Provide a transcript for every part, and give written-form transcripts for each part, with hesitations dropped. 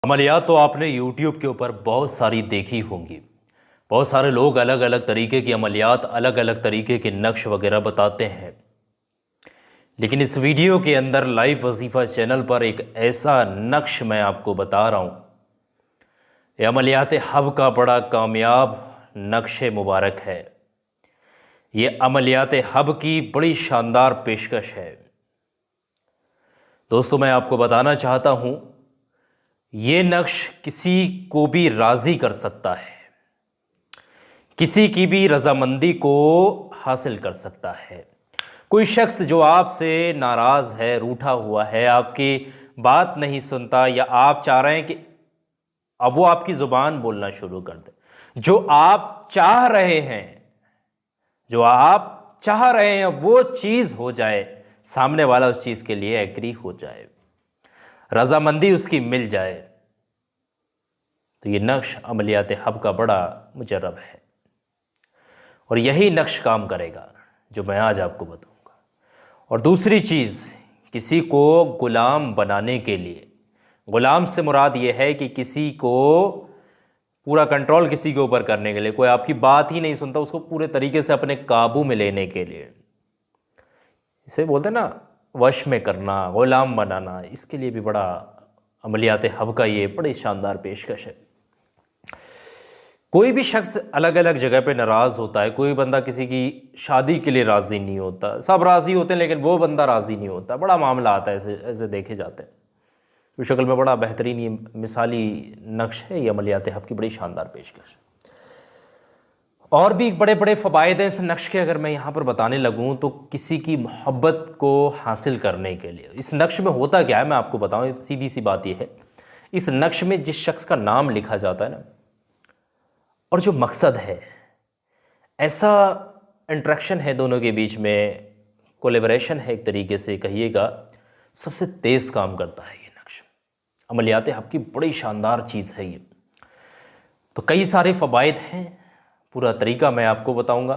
अमलियात तो आपने YouTube के ऊपर बहुत सारी देखी होंगी। बहुत सारे लोग अलग अलग तरीके की अमलियात, अलग अलग तरीके के नक्श वगैरह बताते हैं। लेकिन इस वीडियो के अंदर लाइव वजीफ़ा चैनल पर एक ऐसा नक्श मैं आपको बता रहा हूँ। ये अमलियात हब का बड़ा कामयाब नक्श मुबारक है। ये अमलियात हब की बड़ी शानदार पेशकश है। दोस्तों, मैं आपको बताना चाहता हूँ, ये नक्श किसी को भी राज़ी कर सकता है, किसी की भी रजामंदी को हासिल कर सकता है। कोई शख्स जो आपसे नाराज़ है, रूठा हुआ है, आपकी बात नहीं सुनता, या आप चाह रहे हैं कि अब वो आपकी ज़ुबान बोलना शुरू कर दे, जो आप चाह रहे हैं, जो आप चाह रहे हैं वो चीज़ हो जाए, सामने वाला उस चीज़ के लिए एग्री हो जाए, रजामंदी उसकी मिल जाए, तो ये नक्श अमलियात हब का बड़ा मुजर्रब है। और यही नक्श काम करेगा जो मैं आज आपको बताऊंगा। और दूसरी चीज़, किसी को ग़ुलाम बनाने के लिए, ग़ुलाम से मुराद ये है कि किसी को पूरा कंट्रोल किसी के ऊपर करने के लिए, कोई आपकी बात ही नहीं सुनता, उसको पूरे तरीके से अपने काबू में लेने के लिए, इसे बोलते हैं ना वश में करना, ग़ुलाम बनाना, इसके लिए भी बड़ा अमलियात हब का ये बड़ी शानदार पेशकश है। कोई भी शख्स अलग अलग जगह पे नाराज़ होता है। कोई बंदा किसी की शादी के लिए राज़ी नहीं होता, सब राज़ी होते हैं लेकिन वो बंदा राज़ी नहीं होता। बड़ा मामला आता है, ऐसे ऐसे देखे जाते हैं। तो शक्ल में बड़ा बेहतरीन ये मिसाली नक्श है, ये अमलियात हब की बड़ी शानदार पेशकश। और भी बड़े बड़े फ़वाइद हैं इस नक्श के, अगर मैं यहाँ पर बताने लगूँ तो किसी की मोहब्बत को हासिल करने के लिए। इस नक्श में होता क्या है मैं आपको बताऊँ, सीधी सी बात यह है, इस नक्श में जिस शख्स का नाम लिखा जाता है ना, और जो मकसद है, ऐसा इंट्रैक्शन है दोनों के बीच में, कोलैबोरेशन है एक तरीके से कहिएगा, सबसे तेज़ काम करता है ये नक्श। अमलियात हब की बड़ी शानदार चीज़ है ये। तो कई सारे फ़वाइद हैं, पूरा तरीका मैं आपको बताऊंगा,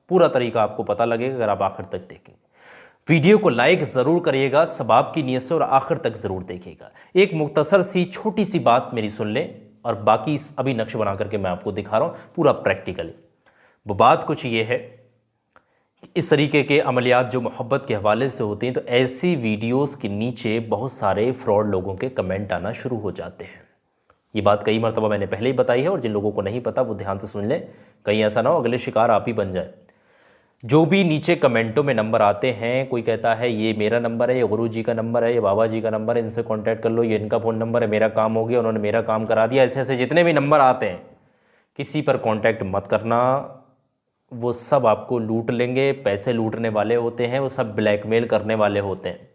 पूरा तरीका आपको पता लगेगा अगर आप आखिर तक देखेंगे। वीडियो को लाइक ज़रूर करिएगा सबाब की नीयत से, और आखिर तक ज़रूर देखिएगा। एक मुख्तसर सी छोटी सी बात मेरी सुन लें, और बाकी अभी नक्श बना करके मैं आपको दिखा रहा हूँ पूरा प्रैक्टिकली। वो बात कुछ ये है कि इस तरीके के अमलियात जो मोहब्बत के हवाले से होते हैं, तो ऐसी वीडियोस के नीचे बहुत सारे फ्रॉड लोगों के कमेंट आना शुरू हो जाते हैं। ये बात कई मरतबा मैंने पहले ही बताई है, और जिन लोगों को नहीं पता वो ध्यान से सुन लें, कहीं ऐसा ना हो अगले शिकार आप ही बन जाए। जो भी नीचे कमेंटों में नंबर आते हैं, कोई कहता है ये मेरा नंबर है, ये गुरु जी का नंबर है, ये बाबा जी का नंबर है, इनसे कांटेक्ट कर लो, ये इनका फ़ोन नंबर है, मेरा काम हो गया, उन्होंने मेरा काम करा दिया, ऐसे ऐसे जितने भी नंबर आते हैं, किसी पर कांटेक्ट मत करना। वो सब आपको लूट लेंगे, पैसे लूटने वाले होते हैं, वो सब ब्लैकमेल करने वाले होते हैं।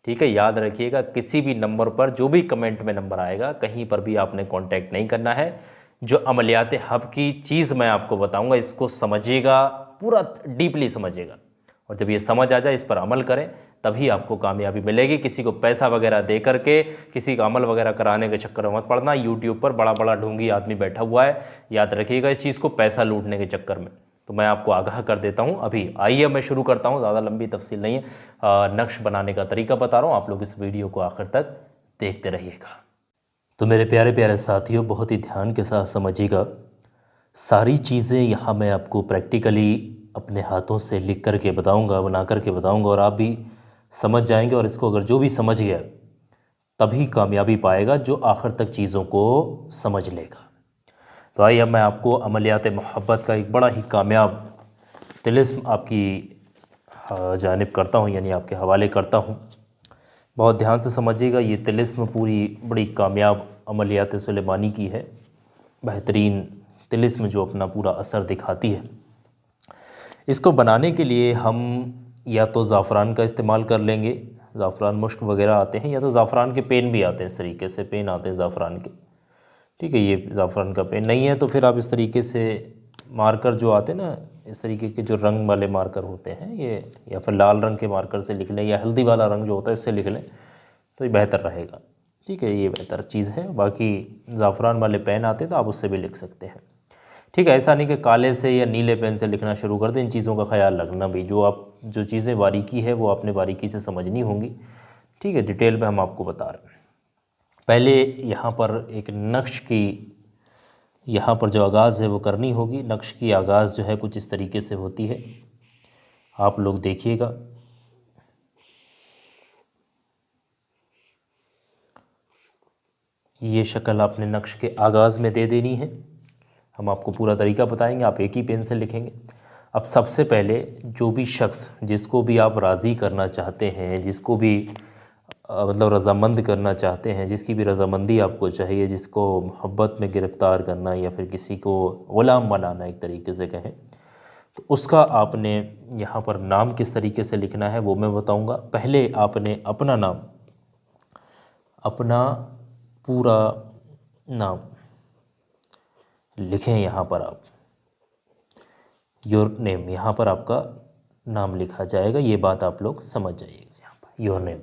ठीक है, याद रखिएगा, किसी भी नंबर पर जो भी कमेंट में नंबर आएगा, कहीं पर भी आपने कांटेक्ट नहीं करना है। जो अमलियात हब की चीज़ मैं आपको बताऊंगा, इसको समझिएगा, पूरा डीपली समझिएगा, और जब ये समझ आ जाए इस पर अमल करें, तभी आपको कामयाबी मिलेगी। किसी को पैसा वगैरह दे करके किसी का अमल वगैरह कराने के चक्कर में मत पड़ना। यूट्यूब पर बड़ा बड़ा ढोंगी आदमी बैठा हुआ है, याद रखिएगा इस चीज़ को, पैसा लूटने के चक्कर में। तो मैं आपको आगाह कर देता हूँ। अभी आइए मैं शुरू करता हूँ, ज़्यादा लंबी तफसील नहीं है, नक्श बनाने का तरीका बता रहा हूँ, आप लोग इस वीडियो को आखिर तक देखते रहिएगा। तो मेरे प्यारे प्यारे साथियों, बहुत ही ध्यान के साथ समझिएगा। सारी चीज़ें यहाँ मैं आपको प्रैक्टिकली अपने हाथों से लिख कर के बताऊँगा, बना कर के बताऊँगा, और आप भी समझ जाएंगे। और इसको अगर जो भी समझ गया तभी कामयाबी पाएगा, जो आखिर तक चीज़ों को समझ लेगा। तो आइए अब मैं आपको अमलियात मोहब्बत का एक बड़ा ही कामयाब तिलिस्म आपकी जानिब करता हूँ, यानी आपके हवाले करता हूँ। बहुत ध्यान से समझिएगा। ये तिलिस्म पूरी बड़ी कामयाब अमलियात सुलेमानी की है, बेहतरीन तिलिस्म जो अपना पूरा असर दिखाती है। इसको बनाने के लिए हम या तो ज़ाफ़रान का इस्तेमाल कर लेंगे, ज़ाफ़रान मुश्क वगैरह आते हैं, या तो ज़ाफ़रान के पेन भी आते हैं, इस तरीके से पेन आते हैं ज़ाफ़रान के। ठीक है, ये ज़ाफ़रान का पेन नहीं है तो फिर आप इस तरीके से मार्कर जो आते हैं ना, इस तरीके के जो रंग वाले मार्कर होते हैं ये, या फिर लाल रंग के मार्कर से लिख लें, या हल्दी वाला रंग जो होता है इससे लिख लें तो ये बेहतर रहेगा। ठीक है, ये बेहतर चीज़ है। बाकी ज़ाफ़रान वाले पेन आते हैं तो आप उससे भी लिख सकते हैं। ठीक है, ऐसा नहीं कि काले से या नीले पेन से लिखना शुरू कर दें। इन चीज़ों का ख्याल रखना भी, जो चीज़ें बारीकी है वो आपने बारीकी से समझनी होंगी। ठीक है, डिटेल में हम आपको बता रहे हैं। पहले यहाँ पर एक नक्श की यहाँ पर जो आगाज़ है वो करनी होगी। नक्श की आगाज़ जो है कुछ इस तरीके से होती है, आप लोग देखिएगा। ये शक्ल आपने नक्श के आगाज़ में दे देनी है। हम आपको पूरा तरीका बताएंगे, आप एक ही पेन से लिखेंगे। अब सबसे पहले जो भी शख्स जिसको भी आप राज़ी करना चाहते हैं, जिसको भी मतलब रज़ामंद करना चाहते हैं, जिसकी भी रज़ामंदी आपको चाहिए, जिसको मोहब्बत में गिरफ़्तार करना या फिर किसी को ग़ुलाम बनाना एक तरीके से कहें, तो उसका आपने यहाँ पर नाम किस तरीके से लिखना है वो मैं बताऊँगा। पहले आपने अपना नाम, अपना पूरा नाम लिखें। यहाँ पर आप योर नेम, यहाँ पर आपका नाम लिखा जाएगा। ये बात आप लोग समझ जाइएगा। यहाँ पर योर नेम,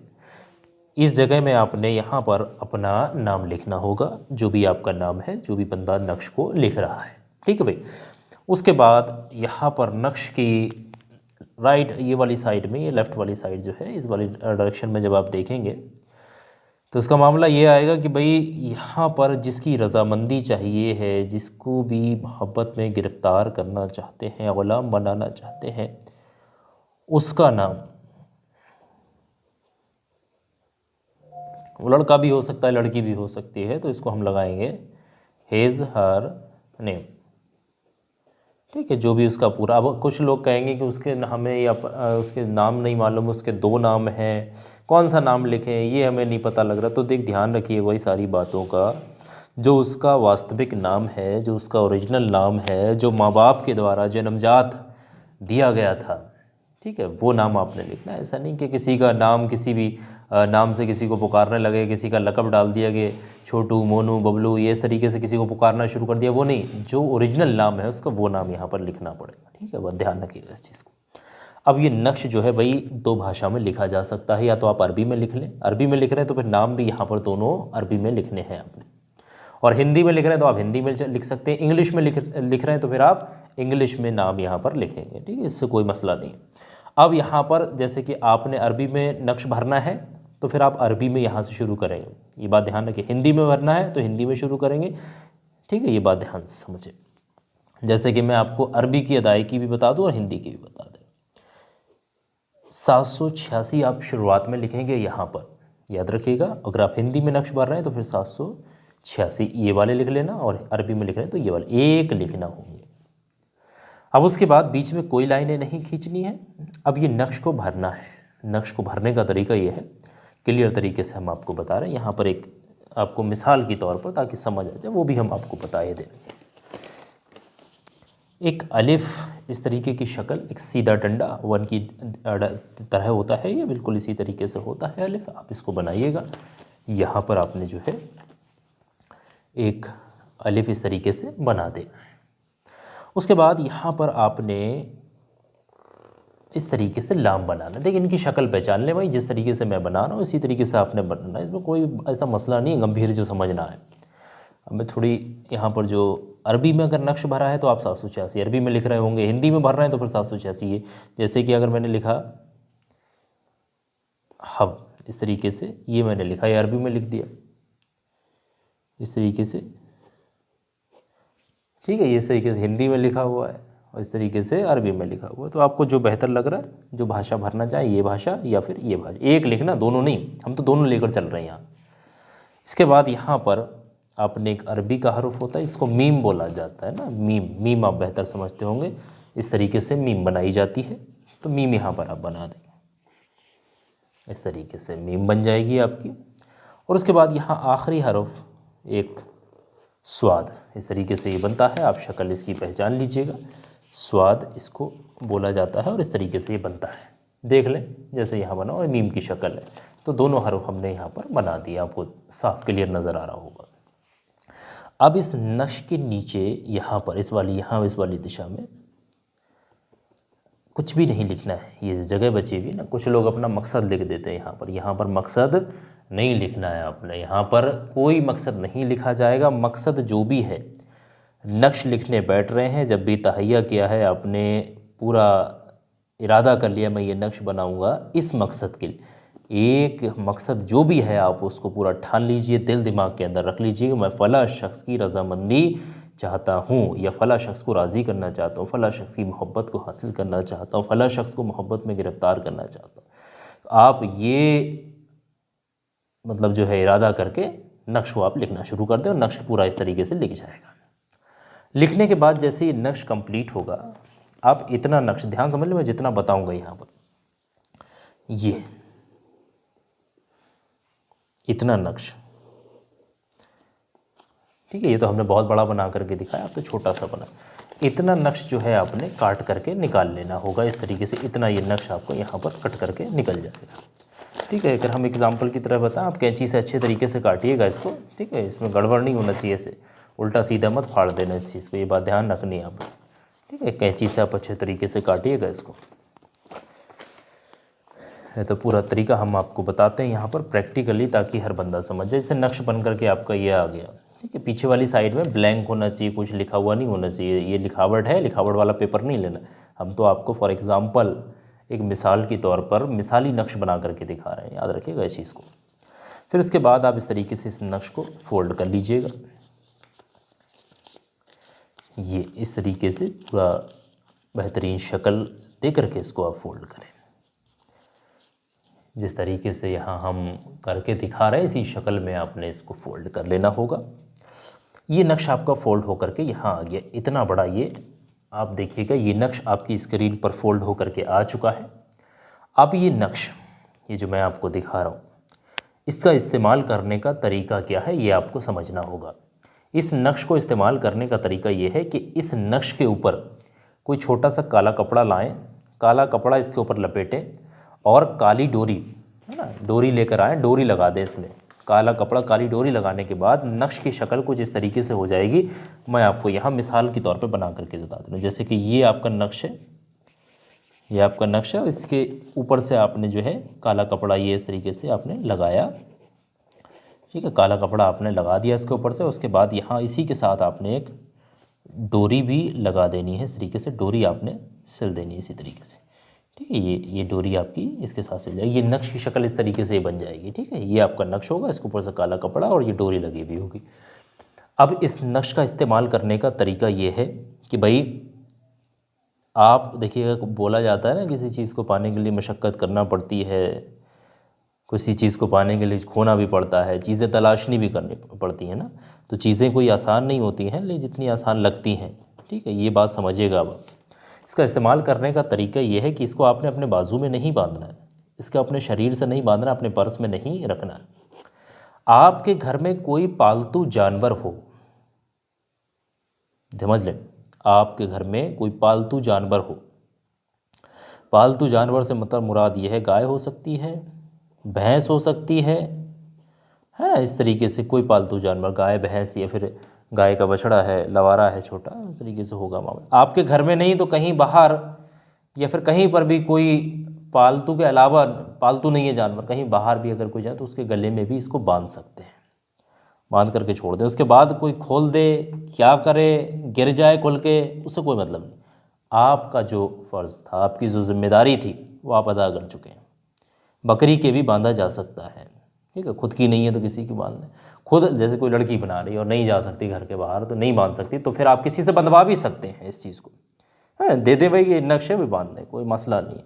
इस जगह में आपने यहाँ पर अपना नाम लिखना होगा, जो भी आपका नाम है, जो भी बंदा नक्श को लिख रहा है। ठीक है भाई। उसके बाद यहाँ पर नक्श की राइट ये वाली साइड में, ये लेफ़्ट वाली साइड जो है, इस वाली डायरेक्शन में जब आप देखेंगे तो इसका मामला ये आएगा कि भाई यहाँ पर जिसकी रज़ामंदी चाहिए है, जिसको भी मोहब्बत में गिरफ़्तार करना चाहते हैं, ग़ुलाम बनाना चाहते हैं, उसका नाम, वो लड़का भी हो सकता है, लड़की भी हो सकती है, तो इसको हम लगाएंगे हिज हर नेम। ठीक है, जो भी उसका पूरा। अब कुछ लोग कहेंगे कि उसके हमें या उसके नाम नहीं मालूम, उसके 2 नाम हैं, कौन सा नाम लिखें ये हमें नहीं पता लग रहा। तो देख, ध्यान रखिए वही सारी बातों का, जो उसका वास्तविक नाम है, जो उसका ओरिजिनल नाम है, जो माँ बाप के द्वारा जन्मजात दिया गया था, ठीक है, वो नाम आपने लिखना है। ऐसा नहीं कि किसी का नाम किसी भी नाम से किसी को पुकारने लगे, किसी का लक़ब डाल दिया कि छोटू, मोनू, बबलू, ये इस तरीके से किसी को पुकारना शुरू कर दिया, वो नहीं। जो ओरिजिनल नाम है उसका वो नाम यहाँ पर लिखना पड़ेगा। ठीक है, बस ध्यान रखिएगा इस चीज़ को। अब ये नक्श जो है भाई 2 भाषा में लिखा जा सकता है, या तो आप अरबी में लिख लें, अरबी में लिख रहे हैं तो फिर नाम भी यहाँ पर दोनों अरबी में लिखने हैं आपने, और हिंदी में लिख रहे हैं तो आप हिंदी में लिख सकते हैं, इंग्लिश में लिख रहे हैं तो फिर आप इंग्लिश में नाम यहाँ पर लिखेंगे। ठीक है, इससे कोई मसला नहीं। अब यहाँ पर जैसे कि आपने अरबी में नक्श भरना है तो फिर आप अरबी में यहाँ से शुरू करेंगे, ये बात ध्यान रखिए। हिंदी में भरना है तो हिंदी में शुरू करेंगे। ठीक है, ये बात ध्यान से समझे। जैसे कि मैं आपको अरबी की अदायगी भी बता दूँ और हिंदी की भी बता दें। 786 आप शुरुआत में लिखेंगे यहाँ पर, याद रखिएगा। अगर आप हिंदी में नक्श भर रहे हैं तो फिर 786 ये वाले लिख लेना, और अरबी में लिख रहे हैं तो ये वाले एक लिखना होंगे। अब उसके बाद बीच में कोई लाइनें नहीं खींचनी है। अब ये नक्श को भरना है। नक्श को भरने का तरीका ये है, क्लियर तरीके से हम आपको बता रहे हैं। यहाँ पर एक आपको मिसाल के तौर पर, ताकि समझ आ जाए, वो भी हम आपको बताए दें। एक अलिफ इस तरीके की शक्ल, एक सीधा डंडा 1 की तरह होता है, ये बिल्कुल इसी तरीके से होता है अलिफ। आप इसको बनाइएगा। यहाँ पर आपने जो है एक अलिफ इस तरीके से बना देना है। उसके बाद यहाँ पर आपने इस तरीके से लाम बनाना। देखिए, इनकी शक्ल पहचान लें भाई, जिस तरीके से मैं बना रहा हूँ इसी तरीके से आपने बनाना है। इसमें कोई ऐसा मसला नहीं है गंभीर जो समझना है। अब मैं थोड़ी यहाँ पर जो अरबी में अगर नक्श भरा है तो आप 786 अरबी में लिख रहे होंगे, हिंदी में भर रहे हैं तो फिर 786 है। जैसे कि अगर मैंने लिखा हब, इस तरीके से ये मैंने लिखा, ये अरबी में लिख दिया इस तरीके से। ठीक है, ये इस तरीके से हिंदी में लिखा हुआ है और इस तरीके से अरबी में लिखा हुआ है। तो आपको जो बेहतर लग रहा है, जो भाषा भरना चाहे, ये भाषा या फिर ये भाषा, एक लिखना, दोनों नहीं। हम तो दोनों लेकर चल रहे हैं यहाँ। इसके बाद यहाँ पर आपने एक अरबी का हरुफ होता है, इसको मीम बोला जाता है ना, मीम। मीम आप बेहतर समझते होंगे। इस तरीके से मीम बनाई जाती है, तो मीम यहाँ पर आप बना देंगे। इस तरीके से मीम बन जाएगी आपकी। और उसके बाद यहाँ आखिरी हरुफ एक स्वाद, इस तरीके से ये बनता है। आप शक्ल इसकी पहचान लीजिएगा। स्वाद इसको बोला जाता है और इस तरीके से ये बनता है। देख लें जैसे यहाँ बना, और मीम की शक्ल है। तो दोनों हरुफ हमने यहाँ पर बना दिया, आपको साफ क्लियर नज़र आ रहा होगा। अब इस नक्श के नीचे यहाँ पर इस वाली दिशा में कुछ भी नहीं लिखना है। ये जगह बची हुई ना, कुछ लोग अपना मकसद लिख देते हैं यहाँ पर मकसद नहीं लिखना है आपने। यहाँ पर कोई मकसद नहीं लिखा जाएगा। मकसद जो भी है, नक्श लिखने बैठ रहे हैं, जब भी तहैया किया है आपने, पूरा इरादा कर लिया मैं ये नक्श बनाऊंगा इस मकसद के लिए, एक मकसद जो भी है आप उसको पूरा ठान लीजिए, दिल दिमाग के अंदर रख लीजिए, मैं फ़ला शख्स की रज़ामंदी चाहता हूँ, या फ़ला शख्स को राज़ी करना चाहता हूँ, फ़ला शख्स की मोहब्बत को हासिल करना चाहता हूँ, फ़ला शख्स को मोहब्बत में गिरफ़्तार करना चाहता हूँ। तो आप ये मतलब जो है इरादा करके नक्श को आप लिखना शुरू कर दें, और नक्श पूरा इस तरीके से लिख जाएगा। लिखने के बाद जैसे ही नक्श कंप्लीट होगा, आप इतना नक्श ध्यान समझ लो, मैं जितना बताऊंगा यहाँ पर, ये इतना नक्श, ठीक है, ये तो हमने बहुत बड़ा बना करके दिखाया, आप तो छोटा सा बना। इतना नक्श जो है आपने काट करके निकाल लेना होगा इस तरीके से, इतना ये नक्श आपको यहाँ पर कट करके निकल जाएगा। ठीक है, अगर हम एग्जाम्पल की तरह बताएं, आप कैंची से अच्छे तरीके से काटिएगा इसको, ठीक है, इसमें गड़बड़ नहीं होना चाहिए, से उल्टा सीधा मत फाड़ देना इस चीज़ को, ये बात ध्यान रखनी है आप। ठीक है, कैंची से आप अच्छे तरीके से काटिएगा इसको। है तो पूरा तरीका हम आपको बताते हैं यहाँ पर प्रैक्टिकली, ताकि हर बंदा समझ जाए। जैसे नक्श बन करके आपका ये आ गया, ठीक है, पीछे वाली साइड में ब्लैंक होना चाहिए, कुछ लिखा हुआ नहीं होना चाहिए। ये लिखावट है, लिखावट वाला पेपर नहीं लेना। हम तो आपको फॉर एग्ज़ाम्पल एक मिसाल के तौर पर मिसाली नक्श बना करके दिखा रहे हैं, याद रखिएगा इस चीज़ को। फिर इसके बाद आप इस तरीके से इस नक्श को फोल्ड कर लीजिएगा, ये इस तरीके से पूरा बेहतरीन शक्ल दे करके इसको आप फोल्ड करें। जिस तरीके से यहाँ हम करके दिखा रहे हैं, इसी शक्ल में आपने इसको फोल्ड कर लेना होगा। ये नक्श आपका फोल्ड होकर के यहाँ आ गया, इतना बड़ा ये आप देखिएगा, ये नक्श आपकी स्क्रीन पर फोल्ड होकर के आ चुका है। अब ये नक्श, ये जो मैं आपको दिखा रहा हूँ, इसका इस्तेमाल करने का तरीका क्या है ये आपको समझना होगा। इस नक्श को इस्तेमाल करने का तरीका ये है कि इस नक्श के ऊपर कोई छोटा सा काला कपड़ा लाएं, काला कपड़ा इसके ऊपर लपेटें, और काली डोरी, है ना, डोरी लेकर आएँ, डोरी लगा दें इसमें, काला कपड़ा काली डोरी लगाने के बाद नक्श की शक्ल कुछ इस तरीके से हो जाएगी। मैं आपको यहाँ मिसाल के तौर पे बना करके बता दूँ। जैसे कि ये आपका नक्श है, ये आपका नक्श है, इसके ऊपर से आपने जो है काला कपड़ा ये इस तरीके से आपने लगाया, ठीक है, काला कपड़ा आपने लगा दिया इसके ऊपर से। उसके बाद यहाँ इसी के साथ आपने एक डोरी भी लगा देनी है, इस तरीके से डोरी आपने सिल देनी है इसी तरीके से, ठीक है, ये डोरी आपकी इसके साथ सिल जाएगी। ये नक्श की शक्ल इस तरीके से बन जाएगी, ठीक है, ये आपका नक्श होगा, इसके ऊपर से काला कपड़ा और ये डोरी लगी हुई होगी। अब इस नक्श का इस्तेमाल करने का तरीका ये है कि भाई आप देखिएगा, बोला जाता है ना, किसी चीज़ को पाने के लिए मशक्क़त करना पड़ती है, किसी चीज़ को पाने के लिए खोना भी पड़ता है, चीज़ें तलाशनी भी करनी पड़ती हैं ना। तो चीज़ें कोई आसान नहीं होती हैं, लेकिन जितनी आसान लगती हैं, ठीक है, ये बात समझिएगा अब। इसका इस्तेमाल करने का तरीका ये है कि इसको आपने अपने बाजू में नहीं बांधना है, इसका अपने शरीर से नहीं बांधना, अपने पर्स में नहीं रखना है। आपके घर में कोई पालतू जानवर हो, समझ लें, आपके घर में कोई पालतू जानवर हो, पालतू जानवर से मतलब मुराद ये है, गाय हो सकती है, भैंस हो सकती है ना, इस तरीके से कोई पालतू जानवर, गाय भैंस, या फिर गाय का बछड़ा है, लवारा है छोटा, इस तरीके से होगा मामला। आपके घर में नहीं तो कहीं बाहर या फिर कहीं पर भी कोई पालतू के अलावा, पालतू नहीं है जानवर, कहीं बाहर भी अगर कोई जाए तो उसके गले में भी इसको बांध सकते हैं, बांध करके छोड़ दे। उसके बाद कोई खोल दे, क्या करे, गिर जाए खुल के, उससे कोई मतलब नहीं। आपका जो फ़र्ज़ था, आपकी जो जिम्मेदारी थी, वो आप अदा कर चुके हैं। बकरी के भी बांधा जा सकता है, ठीक है, खुद की नहीं है तो किसी की बांध लें। खुद जैसे कोई लड़की बना रही है और नहीं जा सकती घर के बाहर, तो नहीं बांध सकती, तो फिर आप किसी से बंधवा भी सकते हैं इस चीज़ को, है, दे दे भाई ये नक्शे भी बांध दें, कोई मसला नहीं है,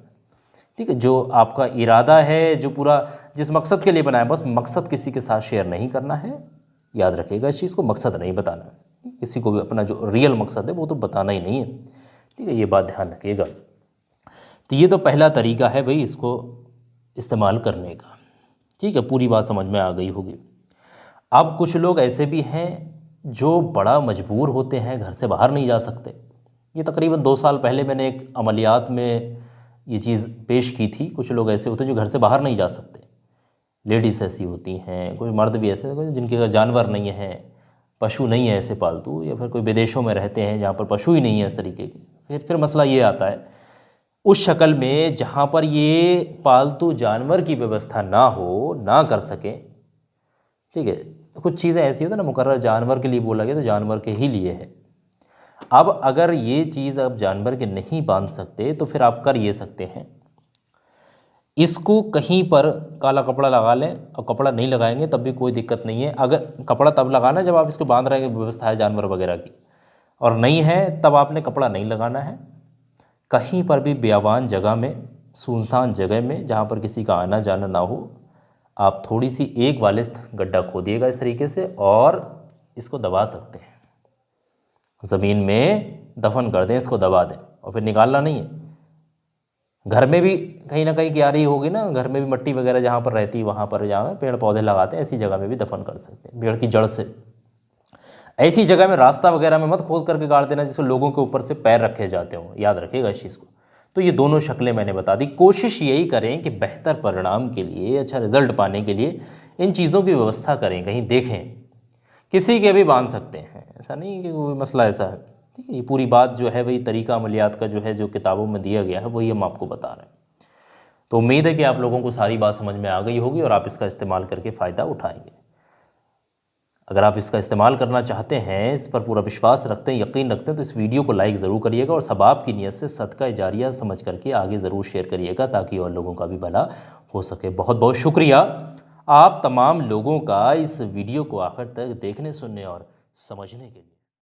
ठीक है। जो आपका इरादा है, जो पूरा जिस मकसद के लिए बनाया, बस मकसद किसी के साथ शेयर नहीं करना है, याद रखिएगा इस चीज़ को, मकसद नहीं बताना है किसी को भी, अपना जो रियल मकसद है वो तो बताना ही नहीं है, ठीक है, ये बात ध्यान रखिएगा। तो ये तो पहला तरीका है भाई इसको इस्तेमाल करने का, ठीक है, पूरी बात समझ में आ गई होगी। अब कुछ लोग ऐसे भी हैं जो बड़ा मजबूर होते हैं, घर से बाहर नहीं जा सकते। ये तकरीबन 2 साल पहले मैंने एक अमलियात में ये चीज़ पेश की थी। कुछ लोग ऐसे होते हैं जो घर से बाहर नहीं जा सकते, लेडीज़ ऐसी होती हैं, कोई मर्द भी ऐसे जिनके घर जानवर नहीं है, पशु नहीं है ऐसे पालतू, या फिर कोई विदेशों में रहते हैं जहाँ पर पशु ही नहीं है इस तरीके के। फिर मसला ये आता है उस शक्ल में जहाँ पर ये पालतू जानवर की व्यवस्था ना हो, ना कर सकें, ठीक है, कुछ चीज़ें ऐसी होती है ना, मुकर्रर जानवर के लिए बोला गया तो जानवर के ही लिए है। अब अगर ये चीज़ आप जानवर के नहीं बांध सकते तो फिर आप कर ये सकते हैं, इसको कहीं पर काला कपड़ा लगा लें, और कपड़ा नहीं लगाएंगे तब भी कोई दिक्कत नहीं है। अगर कपड़ा तब लगाना जब आप इसको बांध रहे हैं, व्यवस्था है जानवर वगैरह की, और नहीं है तब आपने कपड़ा नहीं लगाना है। कहीं पर भी बियाबान जगह में, सुनसान जगह में, जहाँ पर किसी का आना जाना ना हो, आप थोड़ी सी एक वालिस्त गड्ढा खोदिएगा इस तरीके से, और इसको दबा सकते हैं, ज़मीन में दफन कर दें, इसको दबा दें, और फिर निकालना नहीं है। घर में भी कहीं ना कहीं क्यारी होगी ना, घर में भी मिट्टी वगैरह जहाँ पर रहती है वहाँ पर, जहाँ पेड़ पौधे लगाते हैं, ऐसी जगह में भी दफन कर सकते हैं, पेड़ की जड़ से। ऐसी जगह में रास्ता वगैरह में मत खोद करके गाड़ देना जिसमें लोगों के ऊपर से पैर रखे जाते हों, याद रखिएगा इस चीज़ को। तो ये दोनों शक्लें मैंने बता दी। कोशिश यही करें कि बेहतर परिणाम के लिए, अच्छा रिजल्ट पाने के लिए इन चीज़ों की व्यवस्था करें, कहीं देखें। किसी के भी बांध सकते हैं, ऐसा नहीं कि कोई मसला ऐसा है, ठीक है। ये पूरी बात जो है वही तरीका अमलियात का जो है, जो किताबों में दिया गया है, वही हम आपको बता रहे हैं। तो उम्मीद है कि आप लोगों को सारी बात समझ में आ गई होगी और आप इसका इस्तेमाल करके फ़ायदा उठाएंगे। अगर आप इसका इस्तेमाल करना चाहते हैं, इस पर पूरा विश्वास रखते हैं, यकीन रखते हैं, तो इस वीडियो को लाइक ज़रूर करिएगा और सबाब की नीयत से सदका जारिया समझ करके आगे ज़रूर शेयर करिएगा, ताकि और लोगों का भी भला हो सके। बहुत बहुत शुक्रिया आप तमाम लोगों का इस वीडियो को आखिर तक देखने, सुनने और समझने के लिए।